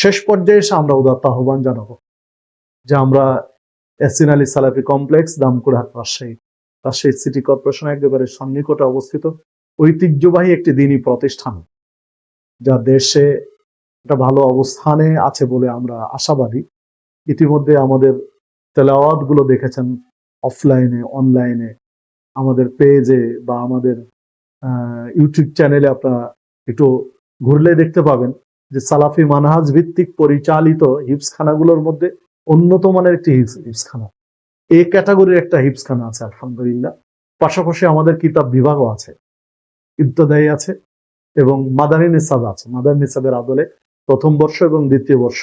শেষ পর্যায়ে এসে আমরা উদাত্ত আহ্বান জানাবো যে আমরা এহসিন আলী সালাফি কমপ্লেক্স, দামকুড়াহাট, রাজশাহী সিটি কর্পোরেশন একেবারে সন্নিকটে অবস্থিত ঐতিহ্যবাহী একটি দ্বীনি প্রতিষ্ঠান, যা দেশে একটা ভালো অবস্থানে আছে বলে আমরা আশাবাদী। ইতিমধ্যে আমাদের তেলাওয়াত গুলো দেখেছেন অফলাইনে, অনলাইনে, আমাদের পেজে বা আমাদের ইউটিউব চ্যানেলে আপনারা একটু ঘুরলে দেখতে পাবেন যে সালাফি মানহাজ ভিত্তিক পরিচালিত হিফজখানাগুলোর মধ্যে উন্নত মানের একটি হিফজখানা, এ ক্যাটাগরির একটা হিফজখানা আছে আলহামদুলিল্লাহ। পাশাপাশি আমাদের কিতাব বিভাগও আছে, ইবতদায়ী আছে এবং মাদানী নিসাব আছে। মাদানী নিসাবের আদলে প্রথম বর্ষ এবং দ্বিতীয় বর্ষ,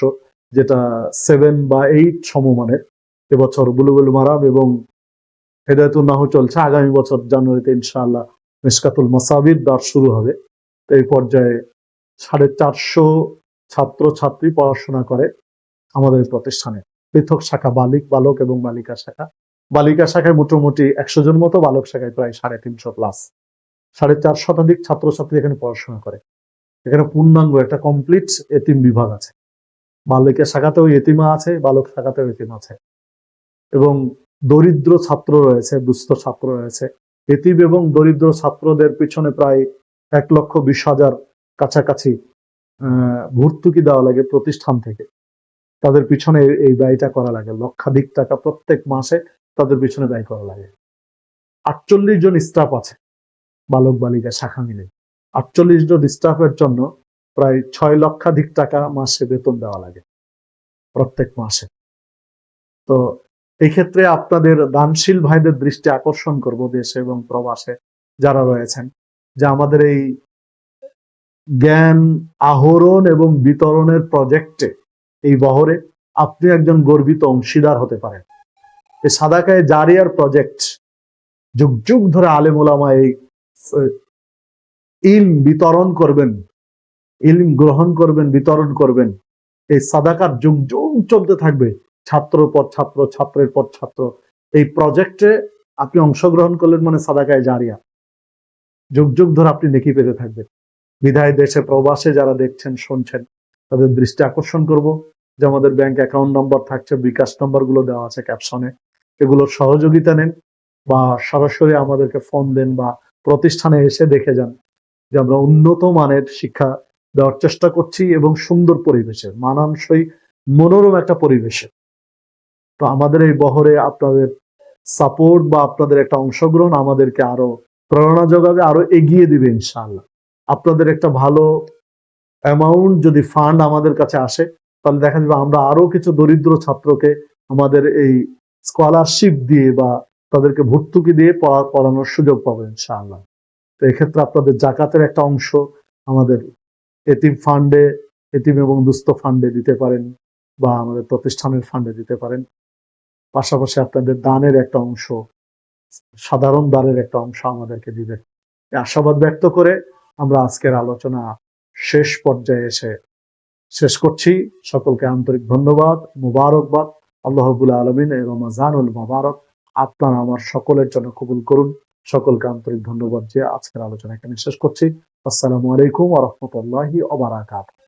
যেটা 7 বা 8 সমমানের, এবছর বুলুগুল মারাম এবং হেদায়েতুন নাহু চলছে। আগামী বছর জানুয়ারিতে ইনশাআল্লাহ মিশকাতুল মাসাবির দার শুরু হবে। এই পর্যায়ে 450 ছাত্র ছাত্রী পড়াশোনা করে আমাদের প্রতিষ্ঠানে। পৃথক শাখা বালক এবং বালিকা শাখা। বালিকা শাখায় মোটামুটি 100 জন মতো, বালক শাখায় প্রায় 350 প্লাস। 450 শতাধিক ছাত্রছাত্রী এখানে পড়াশোনা করে। এখানে পূর্ণাঙ্গ একটা কমপ্লিট এতিম বিভাগ আছে। বালিকা শাখাতেও এতিমা আছে, বালক শাখাতেও এতিম আছে এবং দরিদ্র ছাত্র রয়েছে, দুস্থ ছাত্র রয়েছে। এতিম এবং দরিদ্র ছাত্রদের পিছনে প্রায় 1,20,000 কাছাকাছি ভর্তুকি দেওয়া লাগে প্রতিষ্ঠান থেকে। তাদের পিছনে এই ব্যয়টা করা লাগে, লক্ষাধিক টাকা প্রত্যেক মাসে তাদের পিছনে ব্যয় করা লাগে। 48 জন স্টাফ আছে বালক বালিকা শাখা মিলে। 48 জন স্টাফের জন্য প্রায় 6 লক্ষাধিক টাকা মাসে বেতন দেওয়া লাগে প্রত্যেক মাসে। তো এই ক্ষেত্রে আপনাদের দানশীল ভাইদের দৃষ্টি আকর্ষণ করব, দেশে এবং প্রবাসে যারা রয়েছেন, যে আমাদের এই জ্ঞান আহরণ এবং বিতরণের প্রজেক্টে, এই বহরে আপনি একজন গর্বিত অংশীদার হতে পারেন। এই সাদাকায়ে জারিয়ার প্রজেক্ট যুগ যুগ ধরে আলেম ওলামা এই ইলম বিতরণ করবেন, ইলম গ্রহণ করবেন, বিতরণ করবেন। এই সাদাকার যুগ যুগ চলতে থাকবে, ছাত্র পর ছাত্র, ছাত্রের পর ছাত্র। এই প্রজেক্টে আপনি অংশগ্রহণ করলেন মানে সাদাকায়ে জারিয়া, যুগ যুগ ধরে আপনি নেকি পেতে থাকবেন। বিধায় দেশে প্রবাসে যারা দেখছেন শুনছেন, তাদের দৃষ্টি আকর্ষণ করব যে আমাদের ব্যাংক অ্যাকাউন্ট নম্বর থাকছে, বিকাশ নম্বর গুলো দেওয়া আছে ক্যাপশনে, এগুলোর সহযোগিতা নেন বা সরাসরি আমাদেরকে ফোন দেন বা প্রতিষ্ঠানে এসে দেখে যান যে আমরা উন্নত মানের শিক্ষা দেওয়ার চেষ্টা করছি এবং সুন্দর পরিবেশে, মানানসই মনোরম একটা পরিবেশে। তো আমাদের এই বহরে আপনাদের সাপোর্ট বা আপনাদের একটা অংশগ্রহণ আমাদেরকে আরো প্রেরণা যোগাবে, আরো এগিয়ে দিবে ইনশাআল্লাহ। আপনাদের একটা ভালো অ্যামাউন্ট যদি ফান্ড আমাদের কাছে আসে, তাহলে দেখা যাবে আমরা আরো কিছু দরিদ্র ছাত্রকে আমাদের এই স্কলারশিপ দিয়ে বা তাদেরকে ভর্তুকি দিয়ে পড়ানোর সুযোগ পাবো ইনশাআল্লাহ। তো এক্ষেত্রে আপনাদের জাকাতের একটা অংশ আমাদের এতিম ফান্ডে, এতিম এবং দুস্থ ফান্ডে দিতে পারেন বা আমাদের প্রতিষ্ঠানের ফান্ডে দিতে পারেন। পাশাপাশি আপনাদের দানের একটা অংশ, সাধারণ দানের একটা অংশ আমাদেরকে দিবেন। আশাবাদ ব্যক্ত করে আমরা আজকের আলোচনা শেষ পর্যায়ে এসে শেষ করছি। সকলকে আন্তরিক ধন্যবাদ, মুবারকবাদ। আল্লাহ রাব্বুল আলামিন এই রমজানুল মুবারক আপনার আমার সকলের জন্য কবুল করুন। সকলকে আন্তরিক ধন্যবাদ যে আজকের আলোচনা এখানে শেষ করছি। আসসালামু আলাইকুম ওয়া রাহমাতুল্লাহি ওয়া বারাকাতুহু।